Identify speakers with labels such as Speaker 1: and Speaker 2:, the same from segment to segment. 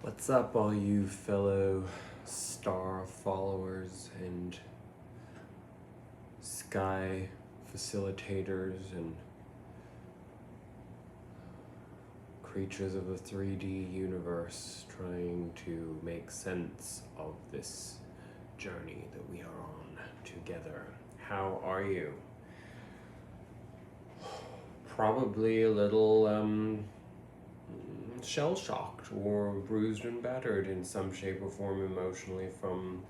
Speaker 1: What's up, all you fellow star followers and sky facilitators and creatures of the 3D universe trying to make sense of this journey that we are on together? How are you? Probably a little shell-shocked or bruised and battered in some shape or form emotionally from,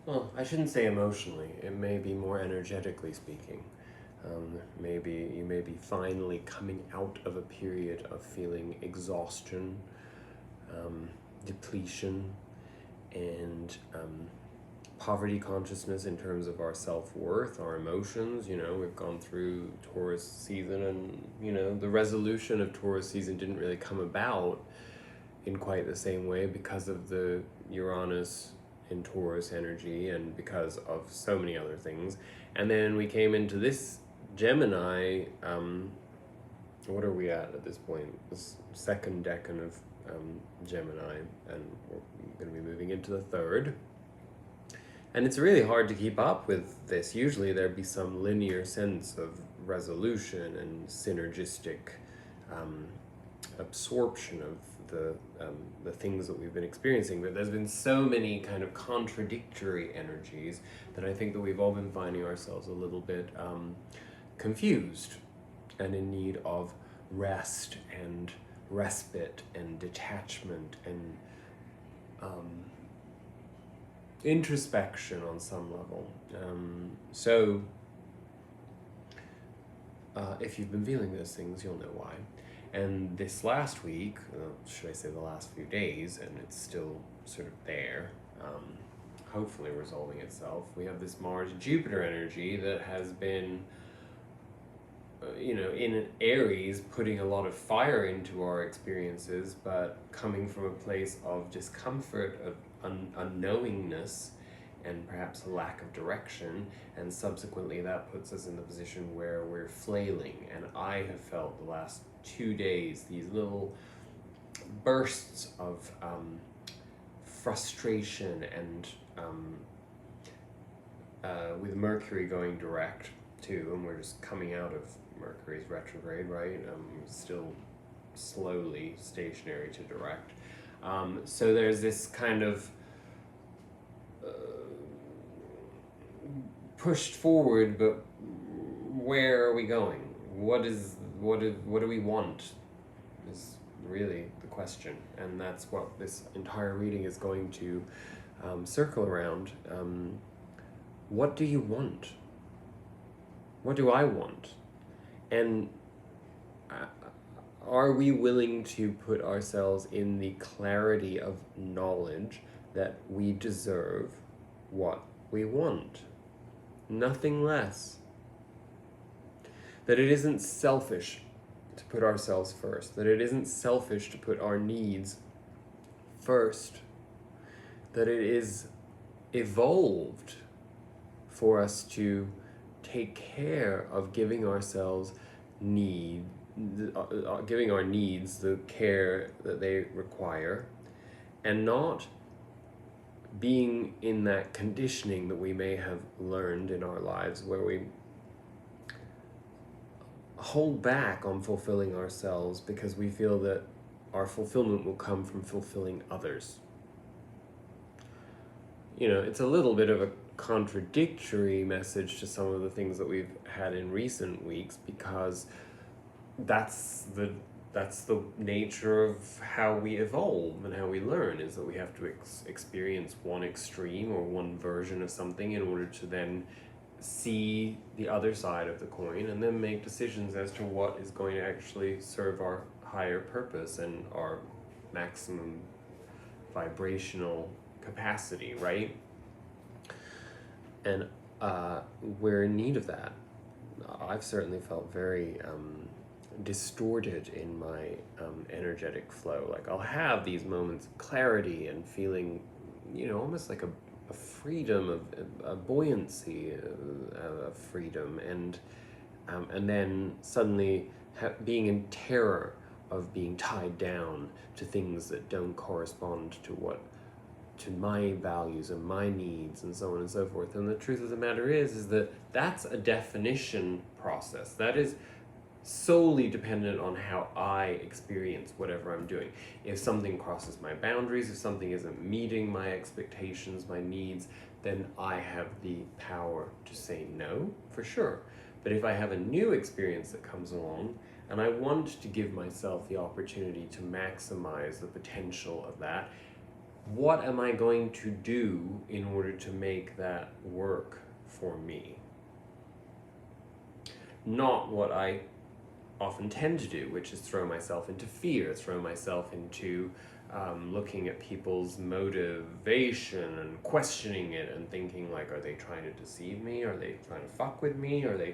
Speaker 1: well, I shouldn't say emotionally, it may be more energetically speaking. Maybe you may be finally coming out of a period of feeling exhaustion, depletion, and poverty consciousness in terms of our self-worth, our emotions. We've gone through Taurus season, and the resolution of Taurus season didn't really come about in quite the same way because of the Uranus in Taurus energy and because of so many other things. And then we came into this Gemini, what are we at this point? This second decan of Gemini, and we're going to be moving into the third. And it's really hard to keep up with this. Usually there'd be some linear sense of resolution and synergistic absorption of the things that we've been experiencing. But there's been so many kind of contradictory energies that I think that we've all been finding ourselves a little bit confused and in need of rest and respite and detachment and introspection on some level. So if you've been feeling those things, you'll know why. And this last week, should I say the last few days, and it's still sort of there, hopefully resolving itself, we have this Mars-Jupiter energy that has been in Aries, putting a lot of fire into our experiences, but coming from a place of discomfort, of unknowingness, and perhaps a lack of direction, and subsequently that puts us in the position where we're flailing. And I have felt the last 2 days these little bursts of frustration and with Mercury going direct too, and we're just coming out of Mercury's retrograde, right? Still slowly stationary to direct. So there's this kind of pushed forward, but where are we going? What do we want is really the question, and that's what this entire reading is going to circle around. What do you want? What do I want? And are we willing to put ourselves in the clarity of knowledge that we deserve what we want? Nothing less. That it isn't selfish to put ourselves first. That it isn't selfish to put our needs first. That it is evolved for us to take care of giving ourselves giving our needs the care that they require, and not being in that conditioning that we may have learned in our lives where we hold back on fulfilling ourselves because we feel that our fulfillment will come from fulfilling others. It's a little bit of a contradictory message to some of the things that we've had in recent weeks, because that's the nature of how we evolve and how we learn, is that we have to experience one extreme or one version of something in order to then see the other side of the coin and then make decisions as to what is going to actually serve our higher purpose and our maximum vibrational capacity, right? And we're in need of that. I've certainly felt very distorted in my energetic flow. Like, I'll have these moments of clarity and feeling, almost like a freedom, of a buoyancy of freedom, and then suddenly being in terror of being tied down to things that don't correspond to my values and my needs and so on and so forth. And the truth of the matter is that that's a definition process. That is solely dependent on how I experience whatever I'm doing. If something crosses my boundaries, if something isn't meeting my expectations, my needs, then I have the power to say no, for sure. But if I have a new experience that comes along, and I want to give myself the opportunity to maximize the potential of that, what am I going to do in order to make that work for me? Not what I often tend to do, which is throw myself into fear, throw myself into looking at people's motivation and questioning it and thinking like, are they trying to deceive me? Are they trying to fuck with me? Are they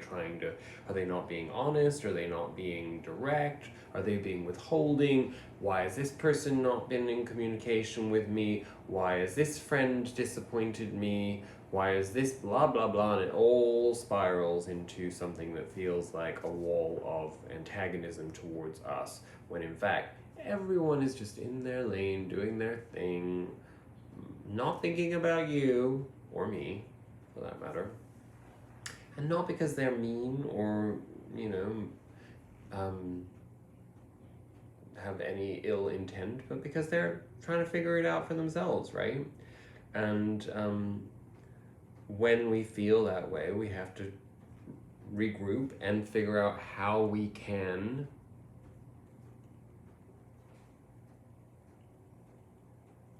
Speaker 1: not being honest? Are they not being direct? Are they being withholding? Why has this person not been in communication with me? Why has this friend disappointed me? Why is this blah blah blah? And it all spirals into something that feels like a wall of antagonism towards us, when in fact everyone is just in their lane doing their thing, not thinking about you or me for that matter. And not because they're mean or have any ill intent, but because they're trying to figure it out for themselves, right? And when we feel that way, we have to regroup and figure out how we can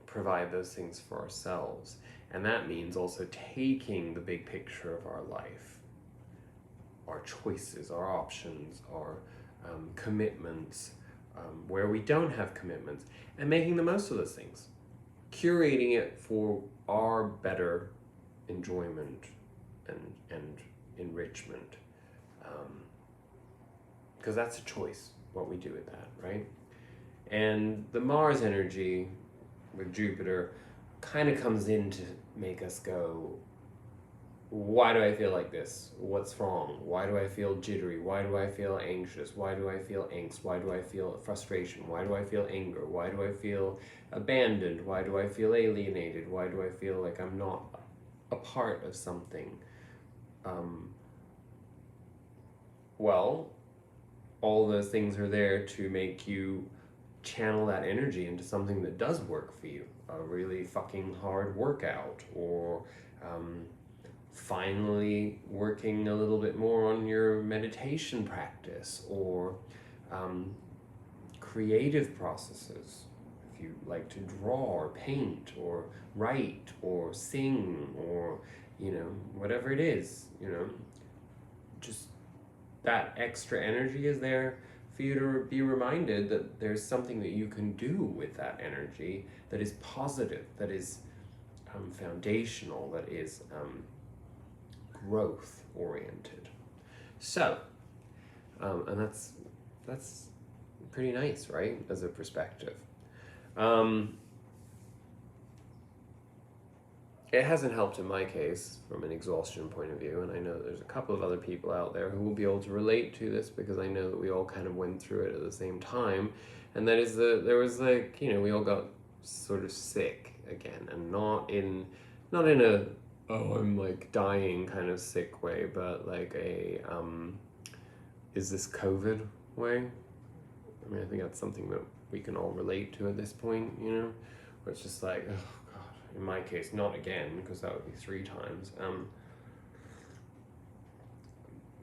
Speaker 1: provide those things for ourselves. And that means also taking the big picture of our life, our choices, our options, our commitments, where we don't have commitments, and making the most of those things, curating it for our better enjoyment and enrichment, because that's a choice, what we do with that, right? And the Mars energy with Jupiter kind of comes in to make us go, why do I feel like this? What's wrong? Why do I feel jittery? Why do I feel anxious? Why do I feel angst? Why do I feel frustration? Why do I feel anger? Why do I feel abandoned? Why do I feel alienated? Why do I feel like I'm not a part of something? Well, all those things are there to make you channel that energy into something that does work for you. A really fucking hard workout, or finally working a little bit more on your meditation practice, or creative processes. If you like to draw or paint or write or sing or, whatever it is, just that extra energy is there for you to be reminded that there's something that you can do with that energy that is positive, that is foundational, that is growth oriented. So, and that's pretty nice, right, as a perspective. It hasn't helped in my case from an exhaustion point of view, and I know there's a couple of other people out there who will be able to relate to this, because I know that we all kind of went through it at the same time, and that is that there was we all got sort of sick again, and not in a I'm like dying kind of sick way, but like a is this COVID way? I mean, I think that's something that we can all relate to at this point, where it's just like, oh God, in my case, not again, because that would be 3 times.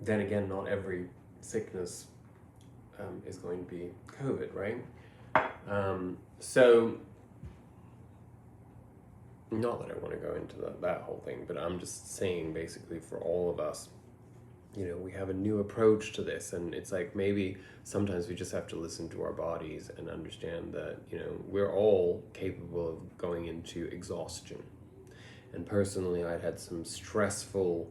Speaker 1: Then again, not every sickness is going to be COVID, right? So, not that I want to go into that whole thing, but I'm just saying basically for all of us, we have a new approach to this, and it's like maybe sometimes we just have to listen to our bodies and understand that, we're all capable of going into exhaustion. And personally, I'd had some stressful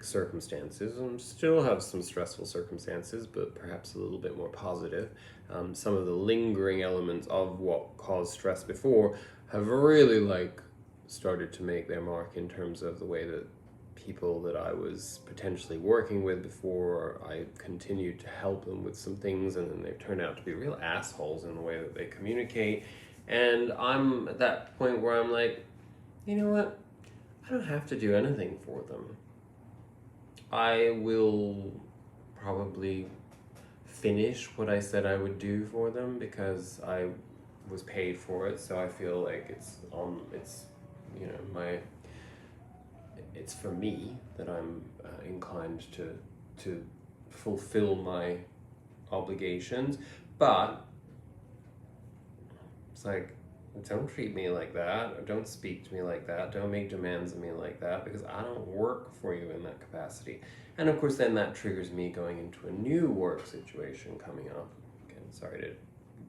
Speaker 1: circumstances, and still have some stressful circumstances, but perhaps a little bit more positive. Some of the lingering elements of what caused stress before have really started to make their mark in terms of the way that people that I was potentially working with before. I continued to help them with some things, and then they've turned out to be real assholes in the way that they communicate. And I'm at that point where I'm like, you know what? I don't have to do anything for them. I will probably finish what I said I would do for them because I was paid for it, so I feel like it's you know, it's for me that I'm inclined to fulfill my obligations, but it's like, don't treat me like that, or don't speak to me like that, don't make demands of me like that, because I don't work for you in that capacity. And of course then that triggers me going into a new work situation coming up. Again, sorry to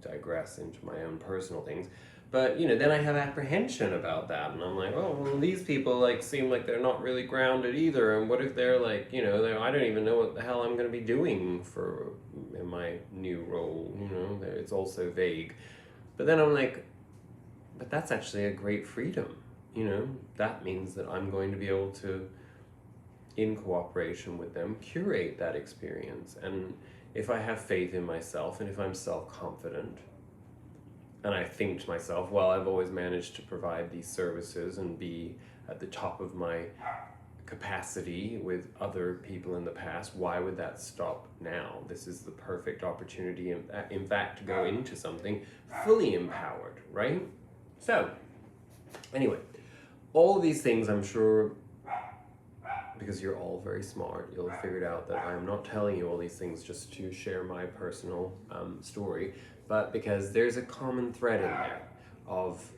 Speaker 1: digress into my own personal things, but you know, then I have apprehension about that, and I'm like, oh, well, these people like seem like they're not really grounded either, and what if they're like, you know, I don't even know what the hell I'm going to be doing for in my new role, you know, it's all so vague. But then I'm like, but that's actually a great freedom, you know, that means that I'm going to be able to, in cooperation with them, curate that experience. And if I have faith in myself, and if I'm self-confident, and I think to myself, well, I've always managed to provide these services and be at the top of my capacity with other people in the past, why would that stop now? This is the perfect opportunity, in fact, to go into something fully empowered, right? So, anyway, all of these things, I'm sure, because you're all very smart, you'll have figured out that I'm not telling you all these things just to share my personal story, but because there's a common thread in there of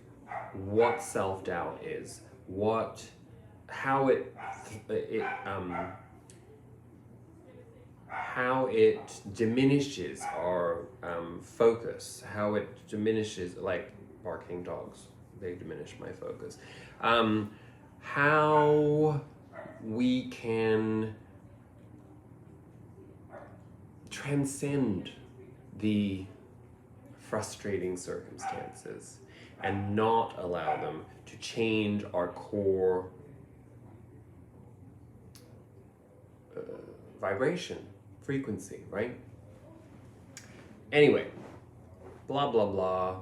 Speaker 1: what self-doubt is, how it diminishes our focus, how it diminishes, like barking dogs, they diminish my focus, how we can transcend the frustrating circumstances and not allow them to change our core vibration, frequency, right? Anyway, blah, blah, blah.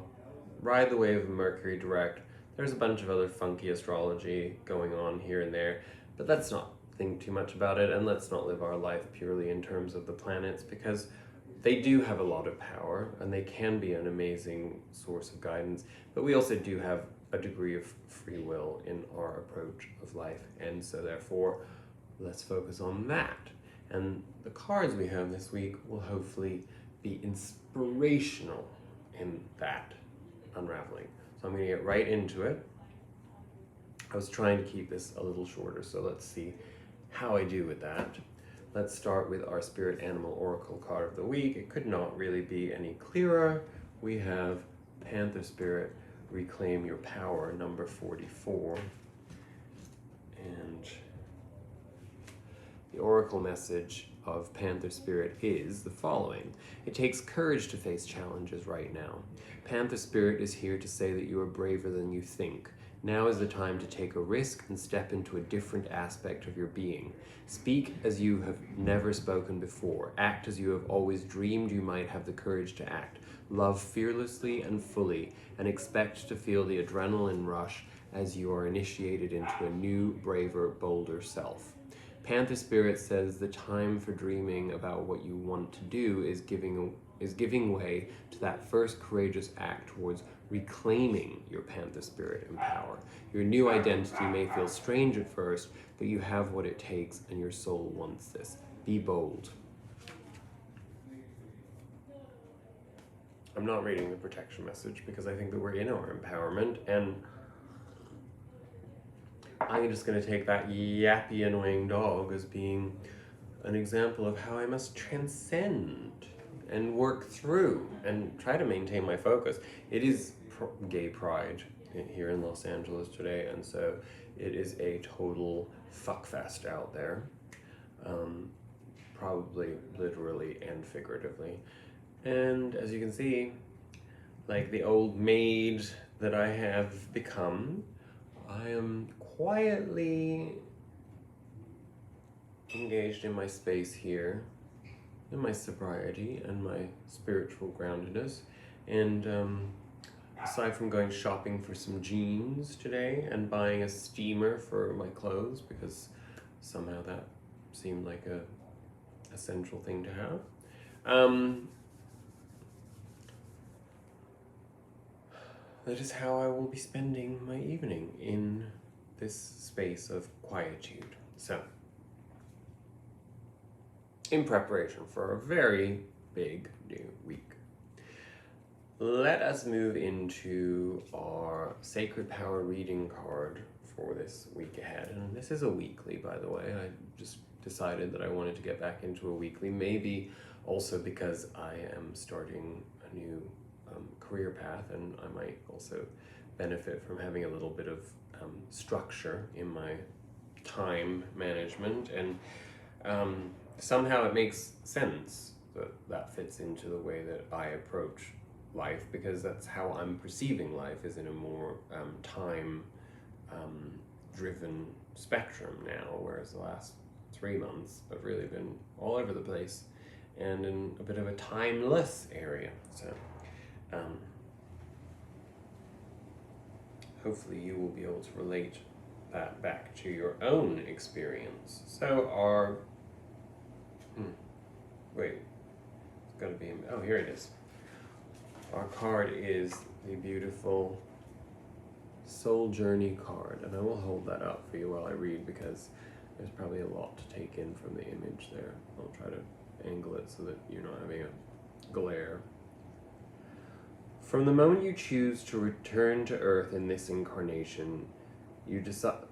Speaker 1: Ride the wave of Mercury direct. There's a bunch of other funky astrology going on here and there, but let's not think too much about it, and let's not live our life purely in terms of the planets, because they do have a lot of power and they can be an amazing source of guidance, but we also do have a degree of free will in our approach of life, and so therefore let's focus on that. And the cards we have this week will hopefully be inspirational in that unraveling. So I'm going to get right into it. I was trying to keep this a little shorter, so let's see how I do with that. Let's start with our Spirit Animal Oracle card of the week. It could not really be any clearer. We have Panther Spirit, Reclaim Your Power, number 44. And the Oracle message of Panther Spirit is the following. It takes courage to face challenges right now. Panther Spirit is here to say that you are braver than you think. Now is the time to take a risk and step into a different aspect of your being. Speak as you have never spoken before. Act as you have always dreamed you might have the courage to act. Love fearlessly and fully, and expect to feel the adrenaline rush as you are initiated into a new, braver, bolder self. Panther Spirit says the time for dreaming about what you want to do is giving way to that first courageous act towards reclaiming your Panther Spirit and power. Your new identity may feel strange at first, but you have what it takes and your soul wants this. Be bold. I'm not reading the protection message because I think that we're in our empowerment, and I'm just going to take that yappy, annoying dog as being an example of how I must transcend and work through and try to maintain my focus. It is gay pride here in Los Angeles today, and so it is a total fuckfest out there, probably literally and figuratively. And as you can see, like the old maid that I have become, I am quietly engaged in my space here, in my sobriety and my spiritual groundedness. And aside from going shopping for some jeans today and buying a steamer for my clothes, because somehow that seemed like a essential thing to have. That is how I will be spending my evening, in this space of quietude. So, in preparation for a very big new week, let us move into our Sacred Power reading card for this week ahead. And this is a weekly, by the way. I just decided that I wanted to get back into a weekly, maybe also because I am starting a new career path, and I might also benefit from having a little bit of structure in my time management, and somehow it makes sense that that fits into the way that I approach life, because that's how I'm perceiving life, is in a more time driven spectrum now, whereas the last 3 months have really been all over the place and in a bit of a timeless area. So hopefully you will be able to relate that back to your own experience. So our wait, it's got to be, oh, here it is. Our card is the beautiful Soul Journey card, and I will hold that up for you while I read, because there's probably a lot to take in from the image there. I'll try to angle it so that you're not having a glare. From the moment you choose to return to Earth in this incarnation, you decide...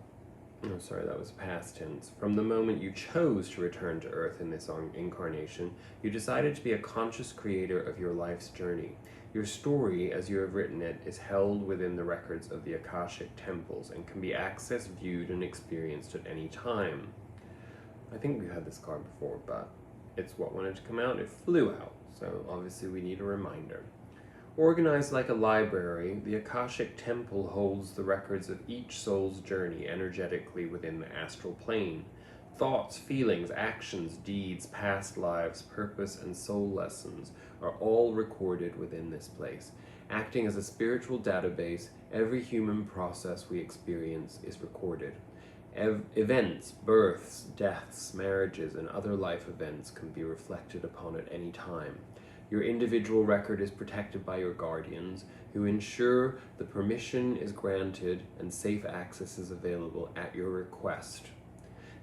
Speaker 1: Oh, sorry, that was past tense. From the moment you chose to return to Earth in this incarnation, you decided to be a conscious creator of your life's journey. Your story, as you have written it, is held within the records of the Akashic temples and can be accessed, viewed, and experienced at any time. I think we've had this card before, but it's what wanted to come out. It flew out, so obviously we need a reminder. Organized like a library, the Akashic Temple holds the records of each soul's journey energetically within the astral plane. Thoughts, feelings, actions, deeds, past lives, purpose, and soul lessons are all recorded within this place. Acting as a spiritual database, every human process we experience is recorded. Events, births, deaths, marriages, and other life events can be reflected upon at any time. Your individual record is protected by your guardians, who ensure the permission is granted and safe access is available at your request.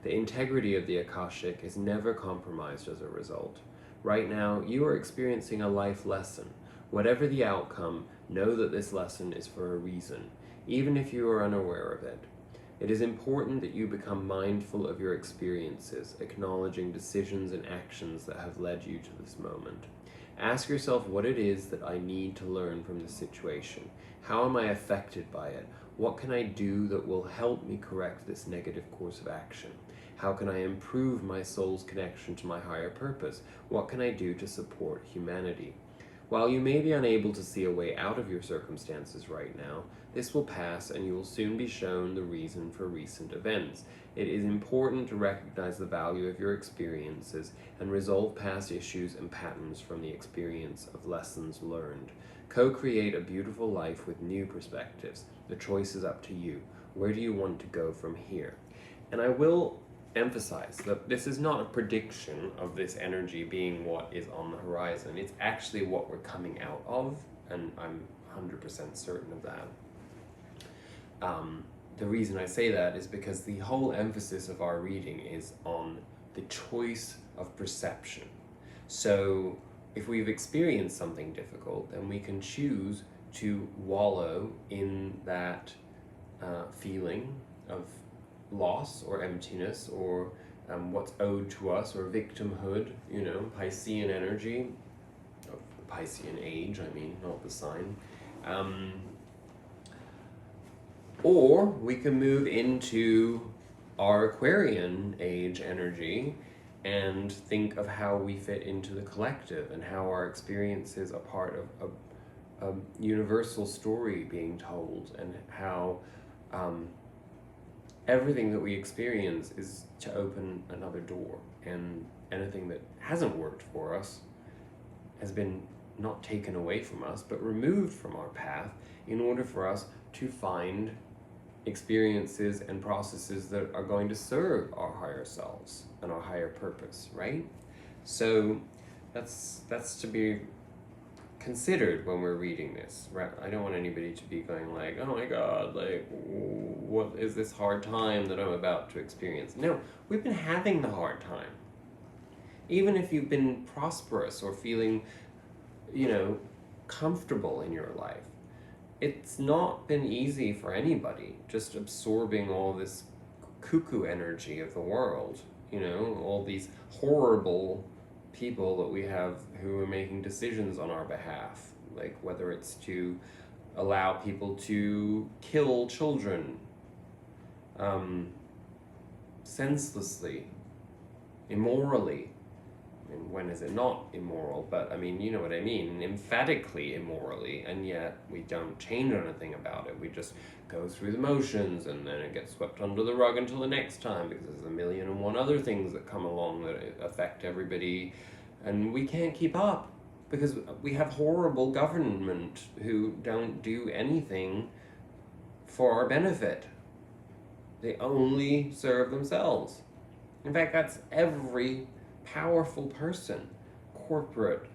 Speaker 1: The integrity of the Akashic is never compromised as a result. Right now, you are experiencing a life lesson. Whatever the outcome, know that this lesson is for a reason, even if you are unaware of it. It is important that you become mindful of your experiences, acknowledging decisions and actions that have led you to this moment. Ask yourself what it is that I need to learn from this situation. How am I affected by it? What can I do that will help me correct this negative course of action? How can I improve my soul's connection to my higher purpose? What can I do to support humanity? While you may be unable to see a way out of your circumstances right now, this will pass and you will soon be shown the reason for recent events. It is important to recognize the value of your experiences and resolve past issues and patterns from the experience of lessons learned. Co-create a beautiful life with new perspectives. The choice is up to you. Where do you want to go from here? And I will emphasize that this is not a prediction of this energy being what is on the horizon. It's actually what we're coming out of, and I'm 100% certain of that. The reason I say that is because the whole emphasis of our reading is on the choice of perception. So if we've experienced something difficult, then we can choose to wallow in that feeling of loss or emptiness, or what's owed to us, or victimhood, Piscean energy, of the Piscean age, not the sign. Or we can move into our Aquarian age energy and think of how we fit into the collective and how our experiences are part of a universal story being told, and how everything that we experience is to open another door, and anything that hasn't worked for us has been not taken away from us, but removed from our path in order for us to find experiences and processes that are going to serve our higher selves and our higher purpose, right? So that's to be considered when we're reading this, right? I don't want anybody to be going like, oh my God, like, what is this hard time that I'm about to experience? No, we've been having the hard time. Even if you've been prosperous or feeling, comfortable in your life, it's not been easy for anybody, just absorbing all this cuckoo energy of the world, all these horrible people that we have who are making decisions on our behalf, like whether it's to allow people to kill children senselessly, immorally. And when is it not immoral? But I mean, you know what I mean, emphatically immorally, and yet we don't change anything about it. We just go through the motions, and then it gets swept under the rug until the next time, because there's a million and one other things that come along that affect everybody, and we can't keep up because we have horrible government who don't do anything for our benefit. They only serve themselves. In fact, that's every powerful person, corporate,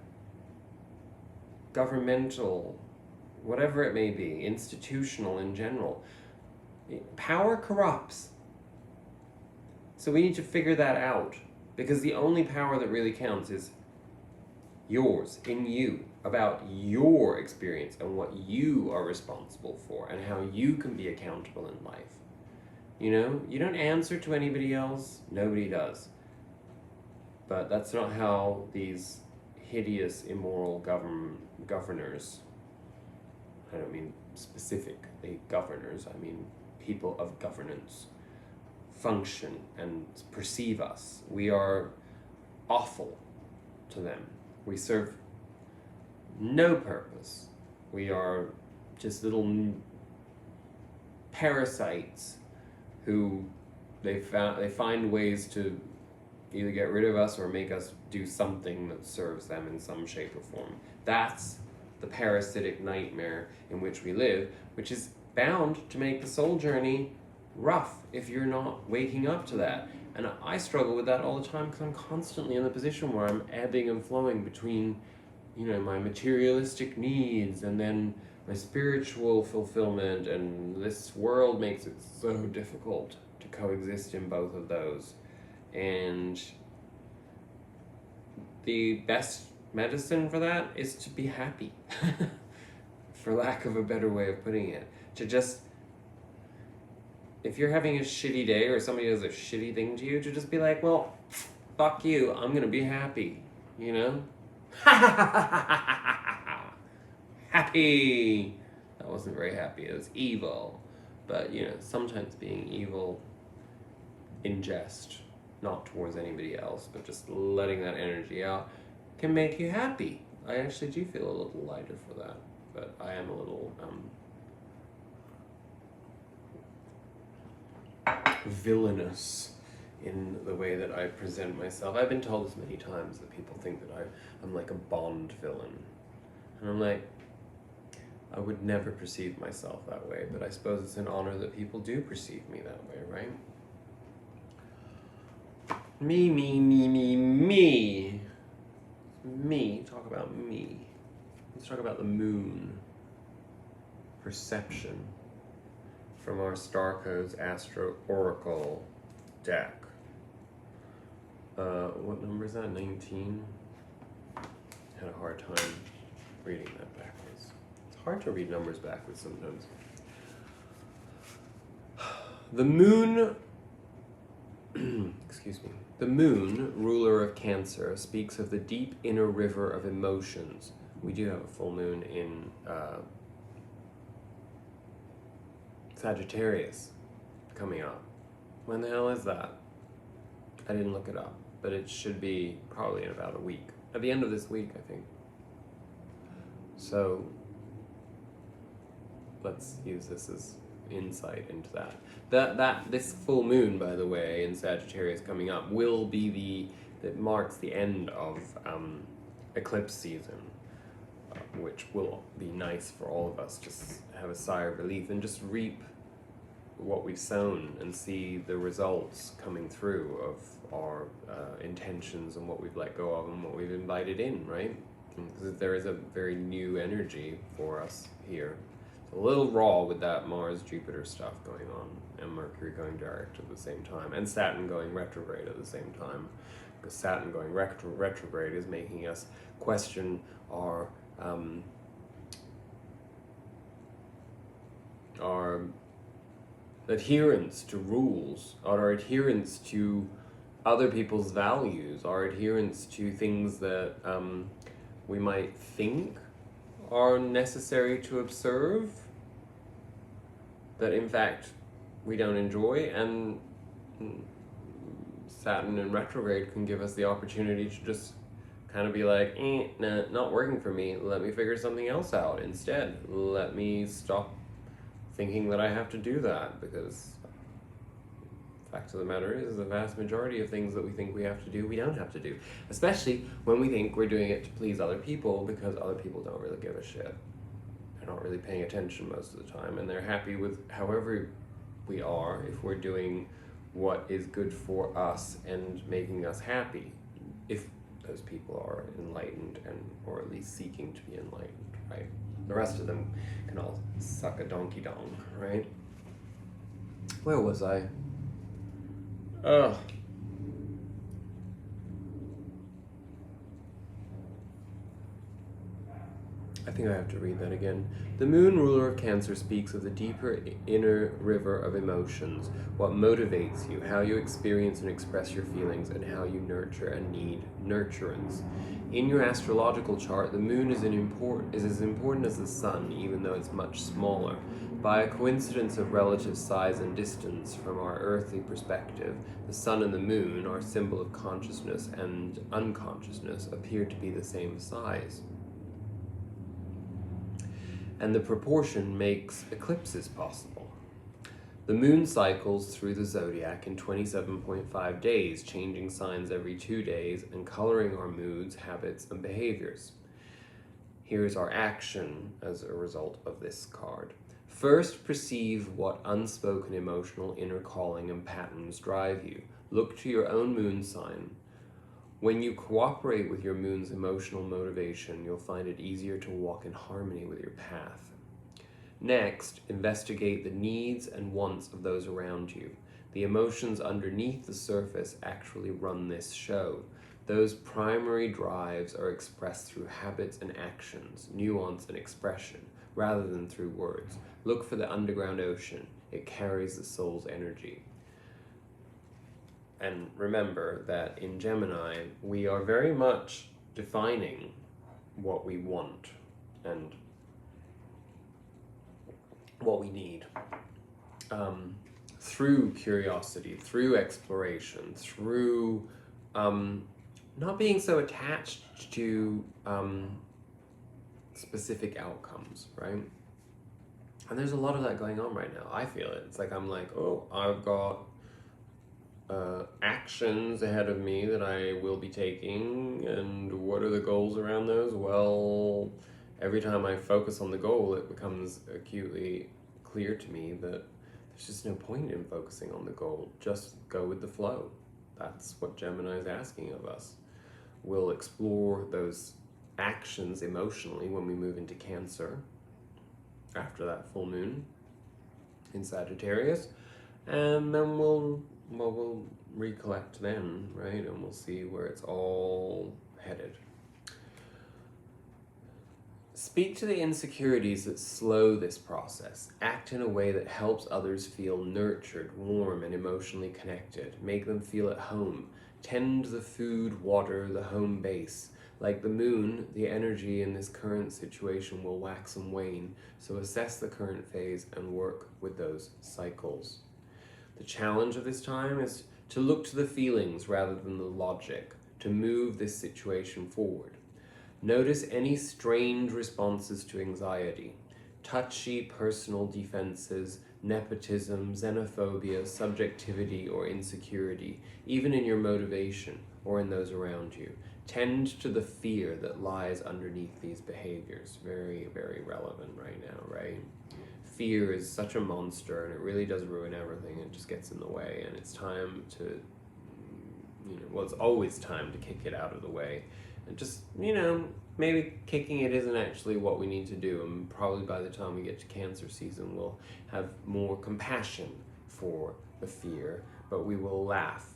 Speaker 1: governmental, whatever it may be, institutional in general. Power corrupts. So we need to figure that out, because the only power that really counts is yours, in you, about your experience and what you are responsible for and how you can be accountable in life. You don't answer to anybody else. Nobody does. But that's not how these hideous, immoral governors, I don't mean specifically governors, I mean people of governance, function and perceive us. We are awful to them. We serve no purpose. We are just little parasites who they find ways to either get rid of us or make us do something that serves them in some shape or form. That's the parasitic nightmare in which we live, which is bound to make the soul journey rough if you're not waking up to that. And I struggle with that all the time, because I'm constantly in the position where I'm ebbing and flowing between, my materialistic needs and then my spiritual fulfillment, and this world makes it so difficult to coexist in both of those. And the best medicine for that is to be happy, for lack of a better way of putting it. To just, if you're having a shitty day or somebody does a shitty thing to you, to just be like, well, fuck you, I'm gonna be happy, Happy! That wasn't very happy, it was evil. But, sometimes being evil in jest, not towards anybody else, but just letting that energy out, can make you happy. I actually do feel a little lighter for that, but I am a little villainous in the way that I present myself. I've been told this many times that people think that I'm like a Bond villain, and I'm like, I would never perceive myself that way, but I suppose it's an honor that people do perceive me that way, right? Me. Talk about me. Let's talk about the moon. Perception. From our Star Codes Astro Oracle deck. What number is that? 19? Had a hard time reading that backwards. It's hard to read numbers backwards sometimes. The moon, excuse me. The moon, ruler of Cancer, speaks of the deep inner river of emotions. We do have a full moon in Sagittarius coming up. When the hell is that? I didn't look it up, but it should be probably in about a week. At the end of this week, I think. So let's use this as insight into that. That this full moon, by the way, in Sagittarius coming up will be that marks the end of eclipse season, which will be nice for all of us. Just have a sigh of relief and just reap what we've sown and see the results coming through of our intentions and what we've let go of and what we've invited in, right? Because there is a very new energy for us here. It's a little raw with that Mars-Jupiter stuff going on, and Mercury going direct at the same time, and Saturn going retrograde at the same time. Because Saturn going retrograde is making us question our adherence to rules, our adherence to other people's values, our adherence to things that we might think are necessary to observe, that in fact we don't enjoy. And Saturn in retrograde can give us the opportunity to just kind of be like, nah, not working for me, let me figure something else out instead. Let me stop thinking that I have to do that, because the fact of the matter is the vast majority of things that we think we have to do, we don't have to do. Especially when we think we're doing it to please other people, because other people don't really give a shit. They're not really paying attention most of the time, and they're happy with however we are if we're doing what is good for us and making us happy, if those people are enlightened, and or at least seeking to be enlightened, right? The rest of them can all suck a donkey dong, right? Where was I? Oh. I think I have to read that again. The moon ruler of Cancer speaks of the deeper inner river of emotions, what motivates you, how you experience and express your feelings, and how you nurture and need nurturance. In your astrological chart, the moon is as important as the sun, even though it's much smaller. By a coincidence of relative size and distance from our earthly perspective, the sun and the moon, our symbol of consciousness and unconsciousness, appear to be the same size. And the proportion makes eclipses possible. The moon cycles through the zodiac in 27.5 days, changing signs every 2 days and coloring our moods, habits, and behaviors. Here's our action as a result of this card. First, perceive what unspoken emotional inner calling and patterns drive you. Look to your own moon sign. When you cooperate with your moon's emotional motivation, you'll find it easier to walk in harmony with your path. Next, investigate the needs and wants of those around you. The emotions underneath the surface actually run this show. Those primary drives are expressed through habits and actions, nuance and expression, rather than through words. Look for the underground ocean. It carries the soul's energy. And remember that in Gemini, we are very much defining what we want and what we need through curiosity, through exploration, through not being so attached to specific outcomes, right? And there's a lot of that going on right now. I feel it. It's like I'm like, oh, I've got actions ahead of me that I will be taking, and what are the goals around those? Well, every time I focus on the goal, it becomes acutely clear to me that there's just no point in focusing on the goal. Just go with the flow. That's what Gemini is asking of us. We'll explore those actions emotionally when we move into Cancer after that full moon in Sagittarius, and then we'll recollect then, right? And we'll see where it's all headed. Speak to the insecurities that slow this process. Act in a way that helps others feel nurtured, warm, and emotionally connected. Make them feel at home. Tend the food, water, the home base. Like the moon, the energy in this current situation will wax and wane, so assess the current phase and work with those cycles. The challenge of this time is to look to the feelings rather than the logic, to move this situation forward. Notice any strained responses to anxiety, touchy personal defenses, nepotism, xenophobia, subjectivity, or insecurity, even in your motivation or in those around you. Tend to the fear that lies underneath these behaviors. Very, very relevant right now, right? Fear is such a monster, and it really does ruin everything. It just gets in the way, and it's time to, well, it's always time to kick it out of the way. And just, maybe kicking it isn't actually what we need to do, and probably by the time we get to Cancer season, we'll have more compassion for the fear, but we will laugh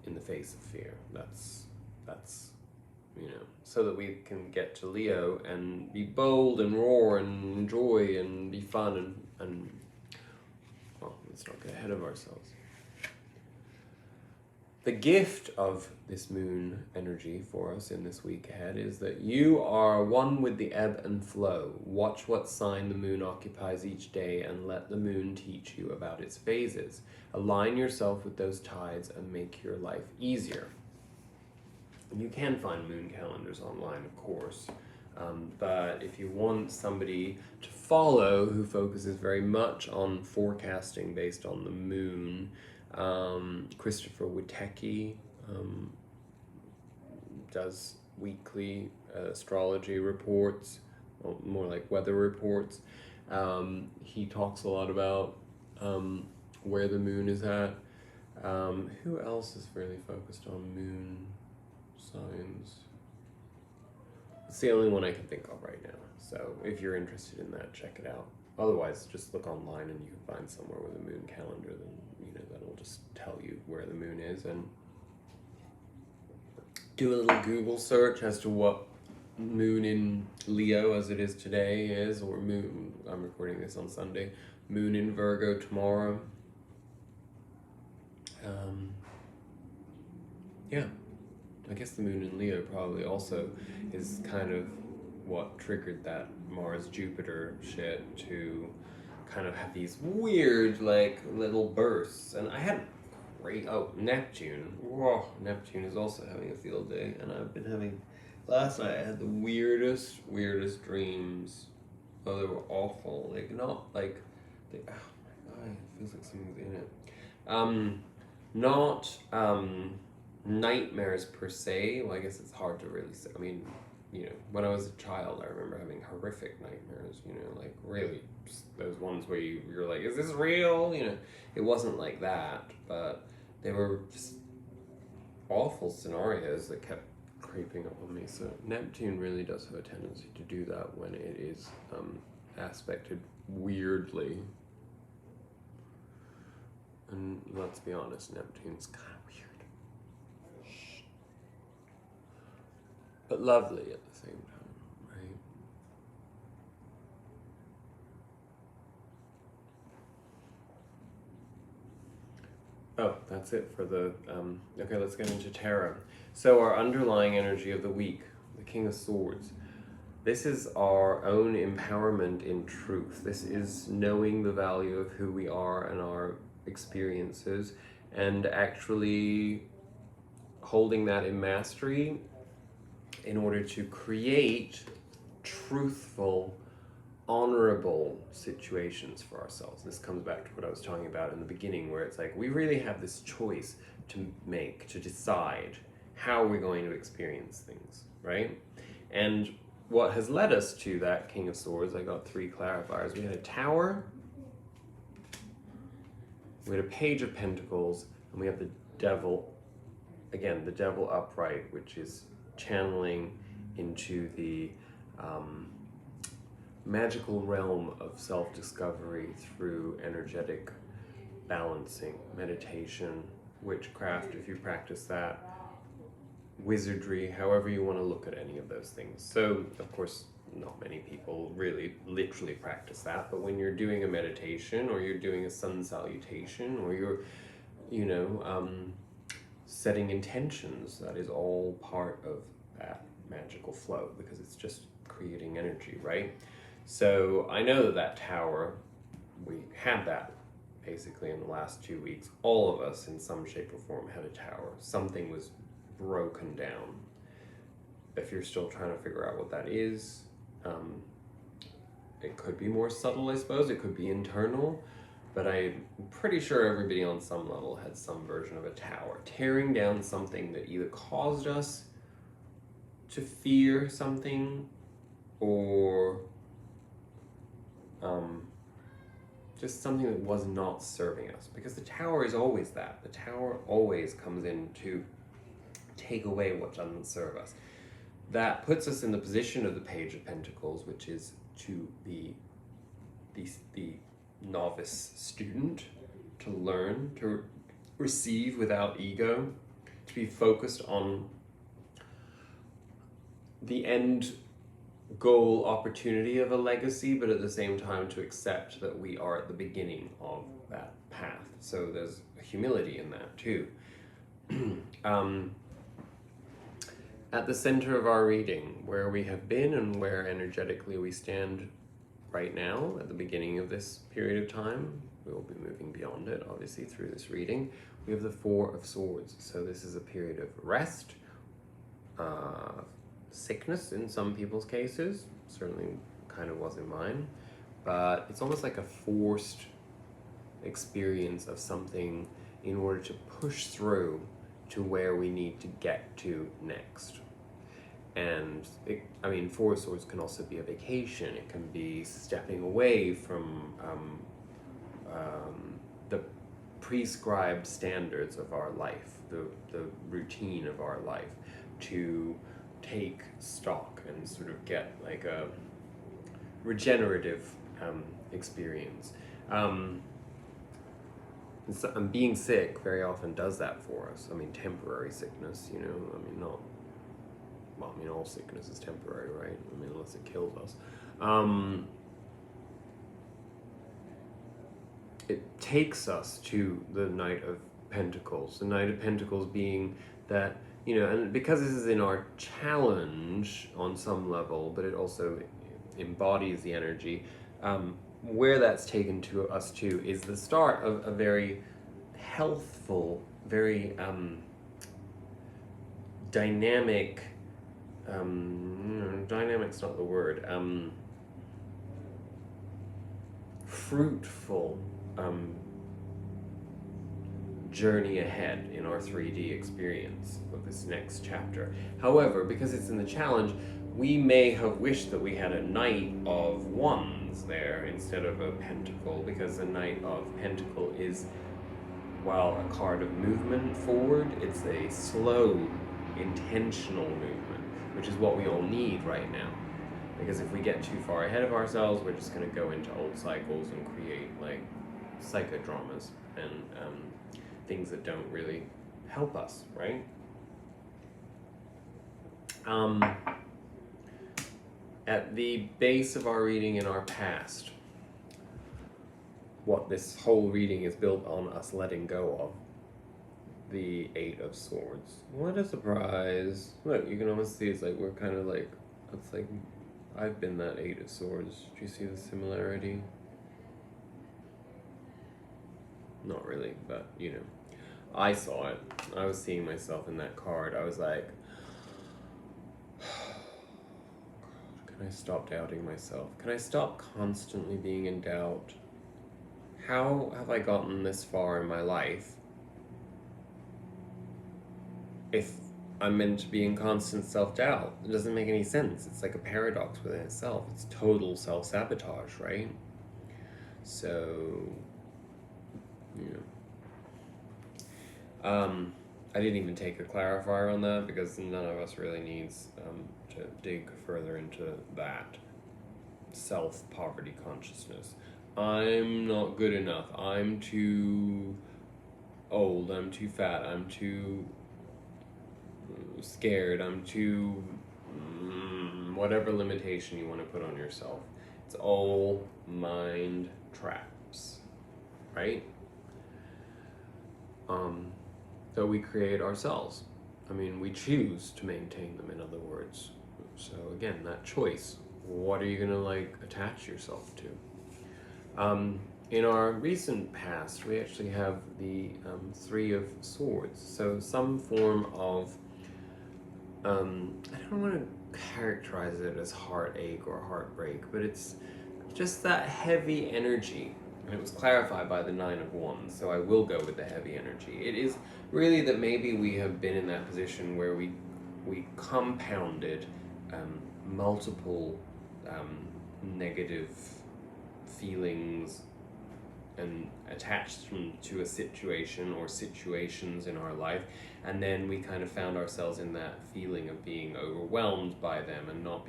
Speaker 1: in the face of fear. That's so that we can get to Leo and be bold and roar and enjoy and be fun and well, let's not get ahead of ourselves. The gift of this moon energy for us in this week ahead is that you are one with the ebb and flow. Watch what sign the moon occupies each day and let the moon teach you about its phases. Align yourself with those tides and make your life easier. And you can find moon calendars online, of course, but if you want somebody to follow who focuses very much on forecasting based on the moon, Christopher Witecki does weekly astrology reports, more like weather reports. He talks a lot about where the moon is at. Who else is really focused on moon signs? It's the only one I can think of right now. So if you're interested in that, check it out. Otherwise, just look online and you can find somewhere with a moon calendar. Then that'll just tell you where the moon is, and do a little Google search as to what moon in Leo as it is today is, or moon. I'm recording this on Sunday. Moon in Virgo tomorrow. Yeah. I guess the moon in Leo probably also is kind of what triggered that Mars-Jupiter shit to kind of have these weird, little bursts. And I had Neptune. Whoa, Neptune is also having a field day. And I've been having, last night I had the weirdest dreams. Oh, they were awful. Oh my God, it feels like something's in it. Not nightmares per se. Well, I guess it's hard to really say. I mean, when I was a child, I remember having horrific nightmares, really, those ones where you're like, is this real? It wasn't like that, but they were just awful scenarios that kept creeping up on me. So Neptune really does have a tendency to do that when it is aspected weirdly. And let's be honest, Neptune's kind of weird. But lovely at the same time, right? Oh, that's it for the, okay, let's get into tarot. So our underlying energy of the week, the King of Swords. This is our own empowerment in truth. This is knowing the value of who we are and our experiences, and actually holding that in mastery in order to create truthful, honorable situations for ourselves. This comes back to what I was talking about in the beginning, where it's like we really have this choice to make, to decide how we're going to experience things, right? And what has led us to that King of Swords, I got 3 clarifiers. We had a Tower, we had a Page of Pentacles, and we have the Devil, again, the Devil upright, which is channeling into the magical realm of self-discovery through energetic balancing, meditation, witchcraft, if you practice that, wizardry, however you want to look at any of those things. So, of course, not many people really literally practice that, but when you're doing a meditation or you're doing a sun salutation or you're, setting intentions, that is all part of that magical flow because it's just creating energy, right? So I know that Tower, we had that basically in the last 2 weeks. All of us in some shape or form had a Tower. Something was broken down. If you're still trying to figure out what that is, it could be more subtle, I suppose. It could be internal. but I'm pretty sure everybody on some level had some version of a tower. Tearing down something that either caused us to fear something or just something that was not serving us. Because the tower is always that. The tower always comes in to take away what doesn't serve us. That puts us in the position of the Page of Pentacles, which is to be the novice student, to learn, to receive without ego, to be focused on the end goal opportunity of a legacy, but at the same time to accept that we are at the beginning of that path. So there's humility in that too. At the center of our reading, where we have been and where energetically we stand right now, at the beginning of this period of time, we will be moving beyond it, obviously, through this reading. We have the Four of Swords. So this is a period of rest, sickness in some people's cases, certainly kind of was in mine, but it's almost like a forced experience of something in order to push through to where we need to get to next. And Four of Swords can also be a vacation. It can be stepping away from the prescribed standards of our life, the routine of our life, to take stock and sort of get like a regenerative experience. Being sick very often does that for us. Temporary sickness, all sickness is temporary, right? Unless it kills us. It takes us to the Knight of Pentacles. The Knight of Pentacles being that, and because this is in our challenge on some level, but it also embodies the energy, where that's taken to us to is the start of a very healthful, very dynamic, dynamic's not the word, fruitful journey ahead in our 3D experience of this next chapter. However, because it's in the challenge, we may have wished that we had a Knight of Wands there instead of a Pentacle, because the Knight of Pentacle is, while a card of movement forward, it's a slow, intentional movement, which is what we all need right now. Because if we get too far ahead of ourselves, we're just going to go into old cycles and create like psychodramas and things that don't really help us, right? At the base of our reading in our past, what this whole reading is built on us letting go of, the Eight of Swords. What a surprise. Look, you can almost see it's like we're kind of like, it's like I've been that Eight of Swords. Do you see the similarity? Not really, but I saw it. I was seeing myself in that card. I was like, can I stop doubting myself? Can I stop constantly being in doubt? How have I gotten this far in my life if I'm meant to be in constant self-doubt? It doesn't make any sense. It's like a paradox within itself. It's total self-sabotage, right? So, I didn't even take a clarifier on that because none of us really needs to dig further into that self-poverty consciousness. I'm not good enough. I'm too old. I'm too fat. I'm too scared. I'm too whatever limitation you want to put on yourself. It's all mind traps, right? That we create ourselves. We choose to maintain them, in other words. So again, that choice. What are you gonna attach yourself to? In our recent past, we actually have the Three of Swords. So some form of, I don't want to characterize it as heartache or heartbreak, but it's just that heavy energy And it was clarified by the Nine of Wands, so I will go with the heavy energy. It is really that maybe we have been in that position where we compounded multiple negative feelings and attached them to a situation or situations in our life, and then we kind of found ourselves in that feeling of being overwhelmed by them and not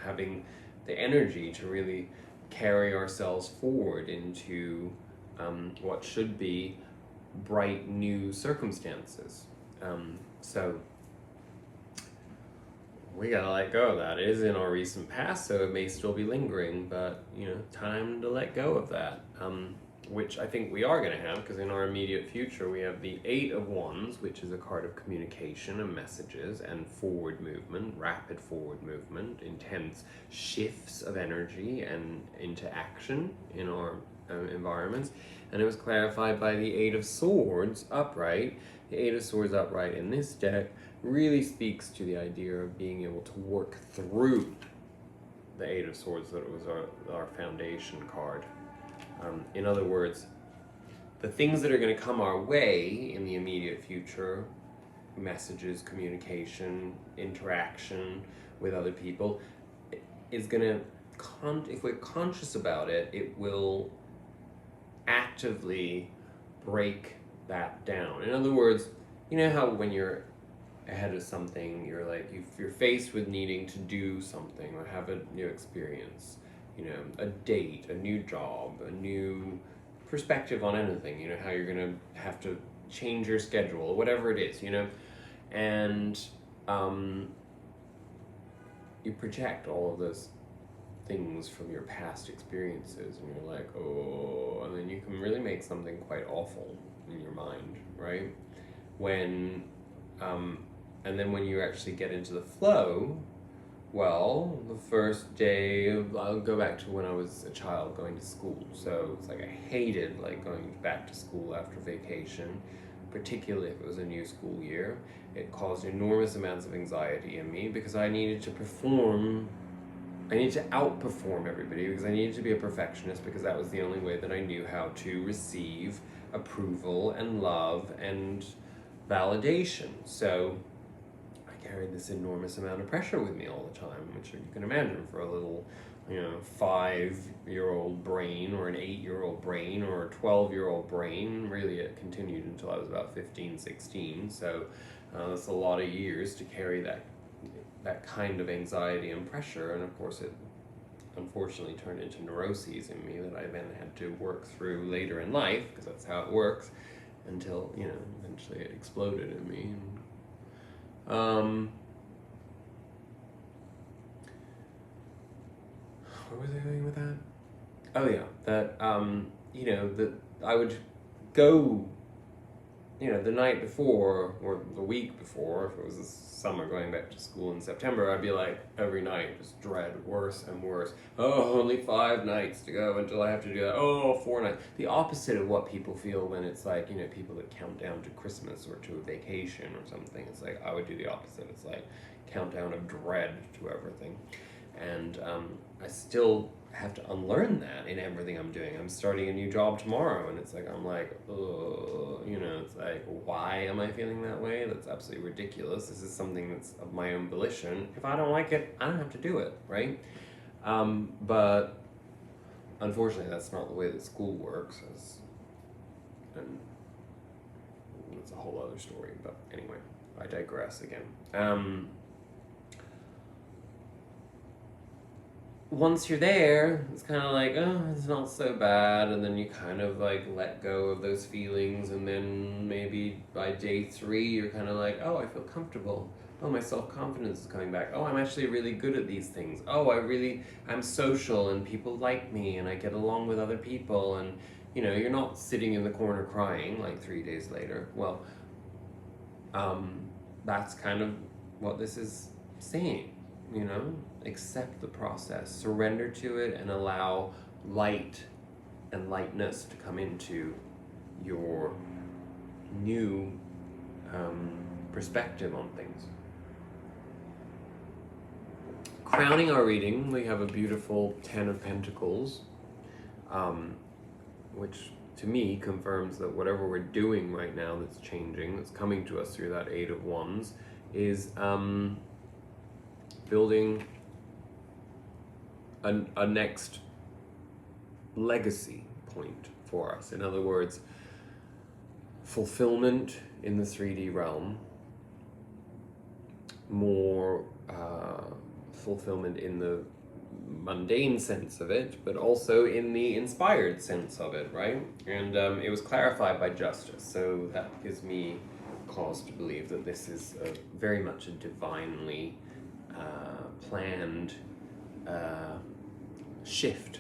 Speaker 1: having the energy to really carry ourselves forward into what should be bright new circumstances. So we gotta let go of that. It is in our recent past, so it may still be lingering, but time to let go of that. Which I think we are going to have, because in our immediate future we have the Eight of Wands, which is a card of communication and messages and forward movement, rapid forward movement, intense shifts of energy and into action in our environments. And it was clarified by the Eight of Swords upright. The Eight of Swords upright in this deck really speaks to the idea of being able to work through the Eight of Swords, that it was our foundation card. In other words, the things that are going to come our way in the immediate future, messages, communication, interaction with other people, is going to, if we're conscious about it, it will actively break that down. In other words, you know how when you're ahead of something, you're faced with needing to do something or have a new experience, a date, a new job, a new perspective on anything, how you're going to have to change your schedule, whatever it is, and you project all of those things from your past experiences, and you're like, oh, and then you can really make something quite awful in your mind, right? And then when you actually get into the flow, well, the first day I'll go back to when I was a child going to school. So it's like I hated going back to school after vacation, particularly if it was a new school year. It caused enormous amounts of anxiety in me because I needed to perform. I needed to outperform everybody because I needed to be a perfectionist, because that was the only way that I knew how to receive approval and love and validation. So carried this enormous amount of pressure with me all the time, which you can imagine for a little 5-year-old brain or an 8-year-old brain or a 12-year-old brain. Really, it continued until I was about 15, 16. So that's a lot of years to carry that kind of anxiety and pressure. And of course, it unfortunately turned into neuroses in me that I then had to work through later in life, because that's how it works, until eventually it exploded in me. Where was I going with that? Oh yeah, that that I would go, the night before or the week before, if it was the summer going back to school in September, I'd be like every night just dread worse and worse. Oh, only 5 nights to go until I have to do that. Oh, 4 nights. The opposite of what people feel when it's like, people that count down to Christmas or to a vacation or something. It's like I would do the opposite. It's like countdown of dread to everything. And I still have to unlearn that in everything I'm doing. I'm starting a new job tomorrow, and it's like, I'm like, oh, it's like, why am I feeling that way? That's absolutely ridiculous. This is something that's of my own volition. If I don't like it, I don't have to do it, right? But unfortunately, that's not the way that school works. And it's a whole other story. But anyway, I digress again. Once you're there, it's kind of like, oh, it's not so bad, and then you kind of let go of those feelings, and then maybe by day 3 you're kind of like, oh, I feel comfortable. Oh, my self-confidence is coming back. Oh, I'm actually really good at these things. Oh, I'm social, and people like me, and I get along with other people, and you're not sitting in the corner crying 3 days later. Well, that's kind of what this is saying. Accept the process, surrender to it, and allow light and lightness to come into your new perspective on things. Crowning our reading, we have a beautiful 10 of Pentacles. which to me confirms that whatever we're doing right now that's changing, that's coming to us through that Eight of Wands, is building a next legacy point for us. In other words, fulfillment in the 3D realm, more fulfillment in the mundane sense of it, but also in the inspired sense of it, right? And it was clarified by justice, so that gives me cause to believe that this is very much a divinely planned shift,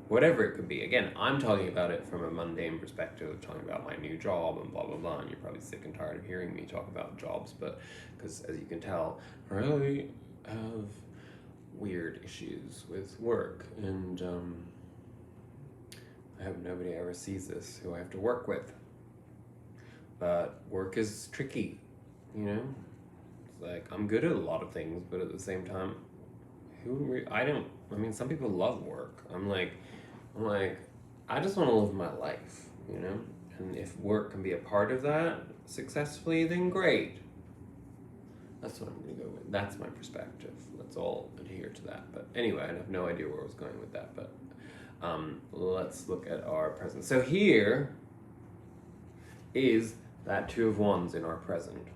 Speaker 1: whatever it could be. Again, I'm talking about it from a mundane perspective, talking about my new job and blah blah blah, and you're probably sick and tired of hearing me talk about jobs, but because as you can tell, I really have weird issues with work, and I hope nobody ever sees this who I have to work with. But work is tricky, you know? It's like, I'm good at a lot of things, but at the same time, some people love work. I'm like, I just want to live my life, you know? And if work can be a part of that successfully, then great. That's what I'm going to go with. That's my perspective. Let's all adhere to that. But anyway, I have no idea where I was going with that. But let's look at our present. So here is that Two of Wands in our present.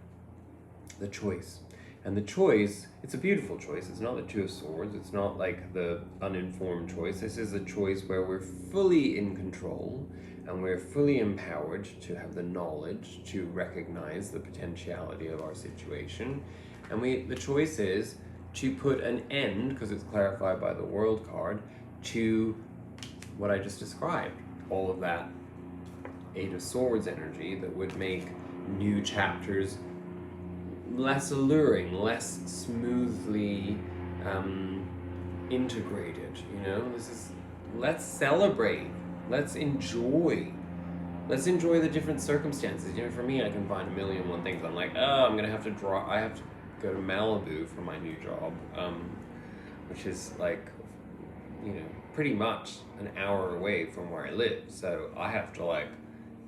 Speaker 1: The choice. And the choice, it's a beautiful choice. It's not the Two of Swords. It's not like the uninformed choice. This is a choice where we're fully in control and we're fully empowered to have the knowledge to recognize the potentiality of our situation. And the choice is to put an end, because it's clarified by the World card, to what I just described. All of that Eight of Swords energy that would make new chapters less alluring, less smoothly integrated, you know? Let's celebrate, let's enjoy the different circumstances. You know, for me, I can find a million and one things. I'm like, I have to go to Malibu for my new job, which is like, you know, pretty much an hour away from where I live. So I have to like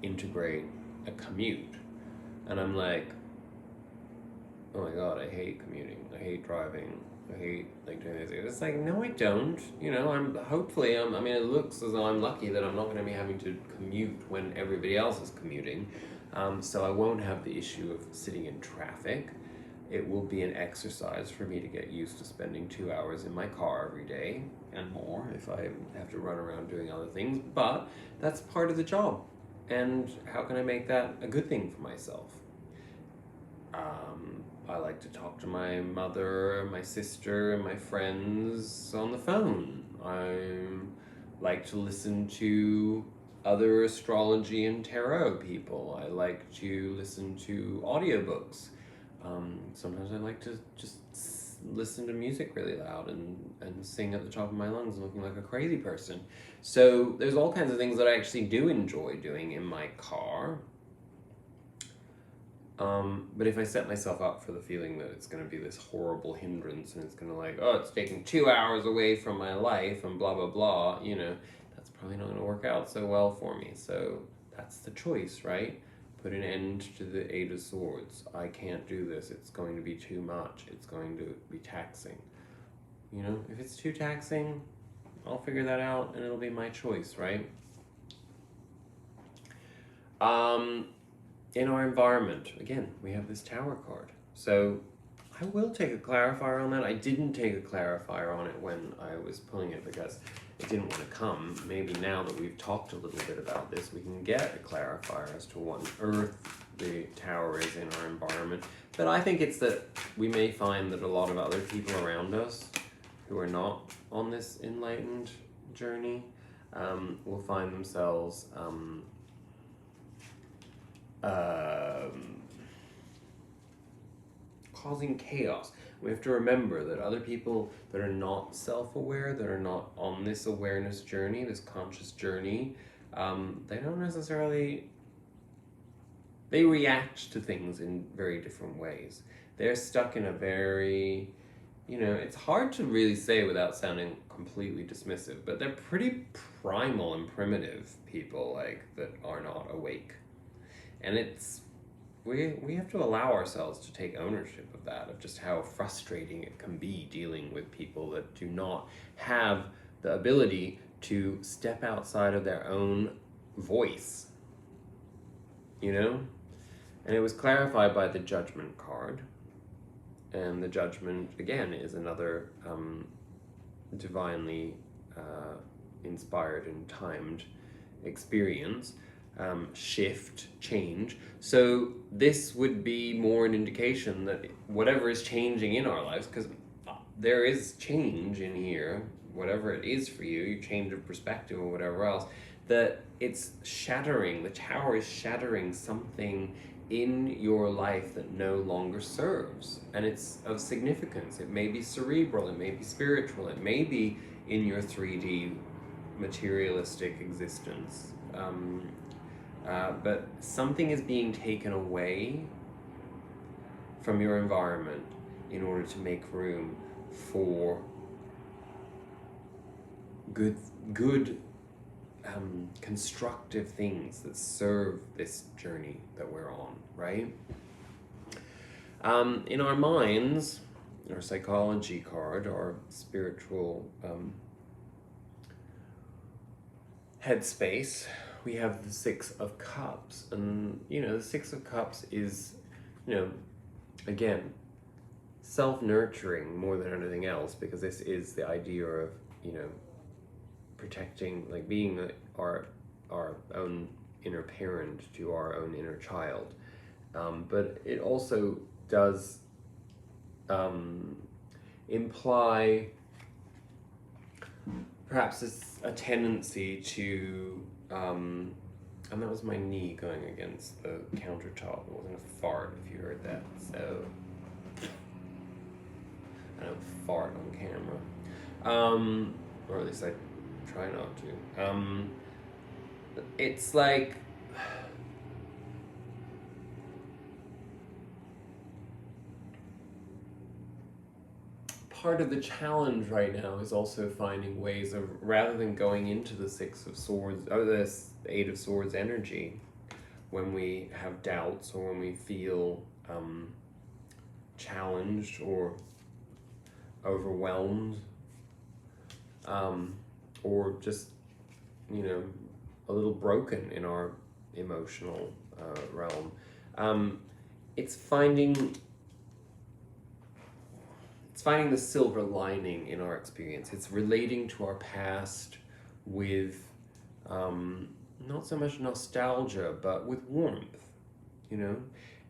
Speaker 1: integrate a commute. And I'm like, oh my god, I hate commuting. I hate driving. I hate like doing this. It's like, no, I don't. You know, it looks as though I'm lucky that I'm not going to be having to commute when everybody else is commuting. So I won't have the issue of sitting in traffic. It will be an exercise for me to get used to spending 2 hours in my car every day and more if I have to run around doing other things. But that's part of the job. And how can I make that a good thing for myself? I like to talk to my mother, my sister, and my friends on the phone. I like to listen to other astrology and tarot people. I like to listen to audiobooks. Sometimes I like to just listen to music really loud and sing at the top of my lungs looking like a crazy person. So there's all kinds of things that I actually do enjoy doing in my car. But if I set myself up for the feeling that it's going to be this horrible hindrance and it's going to it's taking 2 hours away from my life and blah, blah, blah, you know, that's probably not going to work out so well for me. So that's the choice, right? Put an end to the Eight of Swords. I can't do this. It's going to be too much. It's going to be taxing. You know, if it's too taxing, I'll figure that out and it'll be my choice, right? In our environment, again, we have this Tower card. So I will take a clarifier on that. I didn't take a clarifier on it when I was pulling it because it didn't want to come. Maybe now that we've talked a little bit about this, we can get a clarifier as to what on earth the Tower is in our environment. But I think it's that we may find that a lot of other people around us who are not on this enlightened journey will find themselves causing chaos. We have to remember that other people that are not self-aware, that are not on this awareness journey, this conscious journey, they don't necessarily, they react to things in very different ways. They're stuck in a very, you know, it's hard to really say without sounding completely dismissive, but they're pretty primal and primitive people, like, that are not awake. And it's, we have to allow ourselves to take ownership of that, of just how frustrating it can be dealing with people that do not have the ability to step outside of their own voice, you know? And it was clarified by the Judgment card. And the Judgment, again, is another divinely inspired and timed experience, shift, change. So this would be more an indication that whatever is changing in our lives, because there is change in here, whatever it is for you, your change of perspective or whatever else, that it's shattering, the tower is shattering something in your life that no longer serves, and it's of significance. It may be cerebral, it may be spiritual, it may be in your 3D materialistic existence, but something is being taken away from your environment in order to make room for good constructive things that serve this journey that we're on, right? In our minds, our psychology card, our spiritual headspace, we have the Six of Cups. And, the Six of Cups is, again, self-nurturing more than anything else, because this is the idea of, protecting, like being our own inner parent to our own inner child. But it also does imply perhaps a tendency to, and that was my knee going against the countertop. It wasn't a fart, if you heard that. So I don't fart on camera, or at least I try not to. It's like, part of the challenge right now is also finding ways of, rather than going into the Six of Swords, or the Eight of Swords energy, when we have doubts or when we feel challenged or overwhelmed, or just, a little broken in our emotional realm. It's finding the silver lining in our experience. It's relating to our past with not so much nostalgia, but with warmth,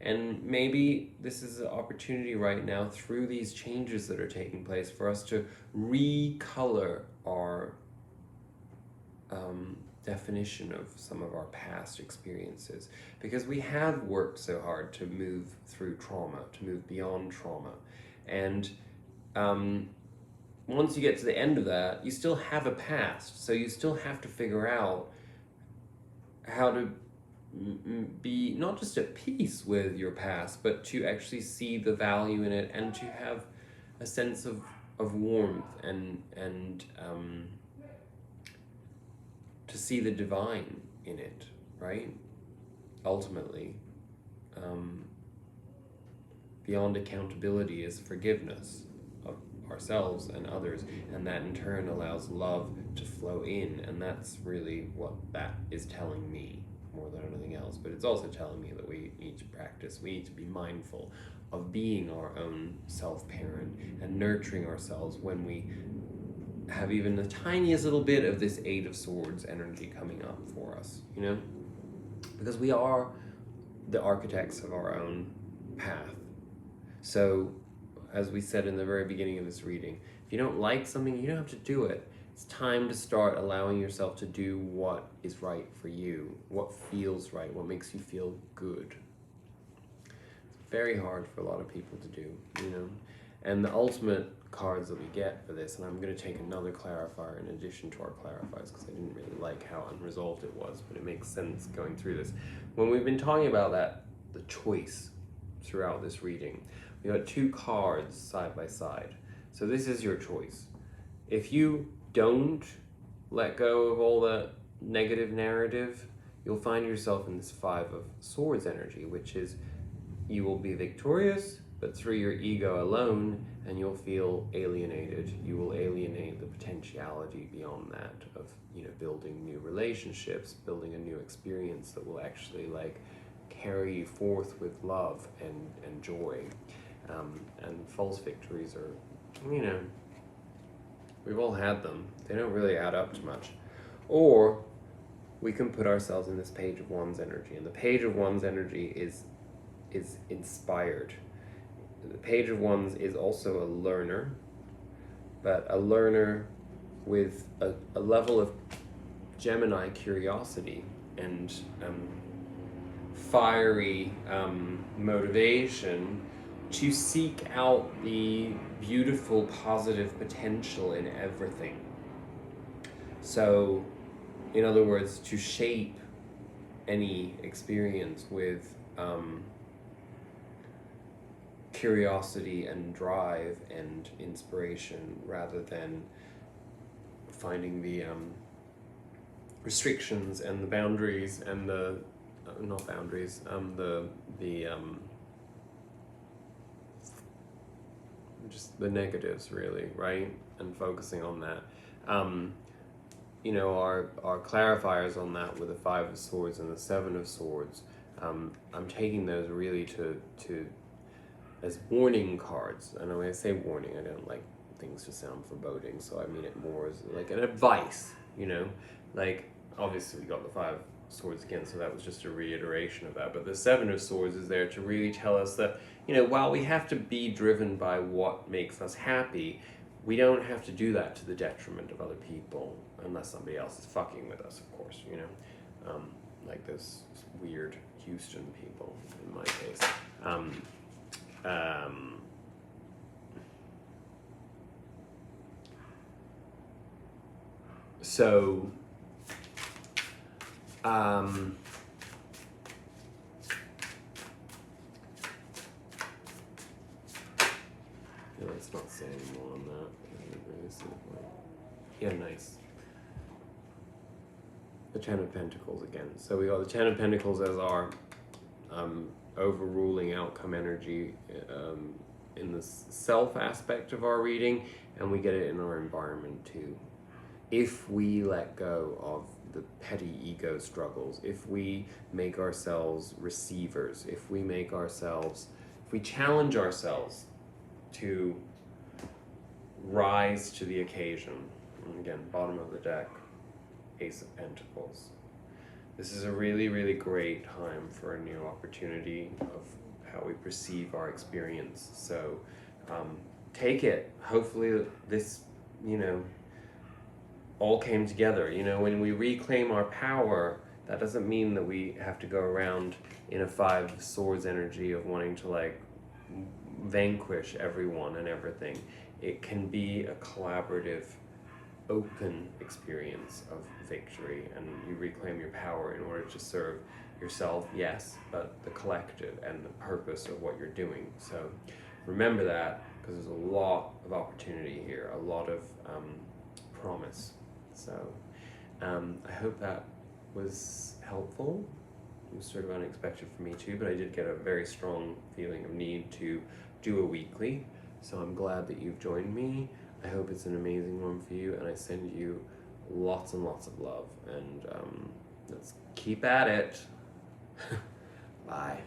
Speaker 1: And maybe this is an opportunity right now, through these changes that are taking place, for us to recolor our definition of some of our past experiences, because we have worked so hard to move through trauma, to move beyond trauma. And once you get to the end of that, you still have a past, so you still have to figure out how to be not just at peace with your past, but to actually see the value in it, and to have a sense of warmth and to see the divine in it, right? Ultimately, beyond accountability is forgiveness of ourselves and others, and that in turn allows love to flow in, and that's really what that is telling me more than anything else. But it's also telling me that we need to practice, we need to be mindful of being our own self-parent and nurturing ourselves when we have even the tiniest little bit of this Eight of Swords energy coming up for us, because we are the architects of our own path. So, as we said in the very beginning of this reading, if you don't like something, you don't have to do it. It's time to start allowing yourself to do what is right for you, what feels right, what makes you feel good. It's very hard for a lot of people to do, And the ultimate cards that we get for this, and I'm going to take another clarifier in addition to our clarifiers, because I didn't really like how unresolved it was, but it makes sense going through this. When we've been talking about the choice throughout this reading, we got two cards side by side. So this is your choice. if you don't let go of all that negative narrative, you'll find yourself in this Five of Swords energy, which is you will be victorious, but through your ego alone, and you'll feel alienated. You will alienate the potentiality beyond that of, you know, building new relationships, building a new experience that will actually like carry you forth with love and joy. And false victories are, you know, we've all had them. They don't really add up to much. Or we can put ourselves in this Page of Wands energy, and the Page of Wands energy is inspired. The Page of Wands is also a learner, but a learner with a level of Gemini curiosity and fiery motivation to seek out the beautiful, positive potential in everything. So, in other words, to shape any experience with curiosity and drive and inspiration, rather than finding the restrictions and the boundaries and the not boundaries, just the negatives, really, right? And focusing on that. You know, our clarifiers on that with the Five of Swords and the Seven of Swords, I'm taking those really to as warning cards. And when I say warning, I don't like things to sound foreboding, so I mean it more as like an advice, you know? Like, obviously we got the Five of Swords again, so that was just a reiteration of that. But the Seven of Swords is there to really tell us that, you know, while we have to be driven by what makes us happy, we don't have to do that to the detriment of other people, unless somebody else is fucking with us, of course, you know? Like this weird Houston people, in my case. So, yeah, let's not say any more on that. Yeah, nice. The Ten of Pentacles again. So we got the Ten of Pentacles as our overruling outcome energy in the self aspect of our reading, and we get it in our environment too. If we let go of the petty ego struggles, if we make ourselves receivers, if we challenge ourselves to rise to the occasion. And again, bottom of the deck, Ace of Pentacles. This is a really, really great time for a new opportunity of how we perceive our experience. So take it. Hopefully this, you know, all came together. You know, when we reclaim our power, that doesn't mean that we have to go around in a Five of Swords energy of wanting to like vanquish everyone and everything. It can be a collaborative, open experience of victory, and you reclaim your power in order to serve yourself, yes, but the collective and the purpose of what you're doing. So remember that, because there's a lot of opportunity here, a lot of promise. So I hope that was helpful. It was sort of unexpected for me too, but I did get a very strong feeling of need to do a weekly. So I'm glad that you've joined me. I hope it's an amazing one for you, and I send you lots and lots of love. And let's keep at it. Bye.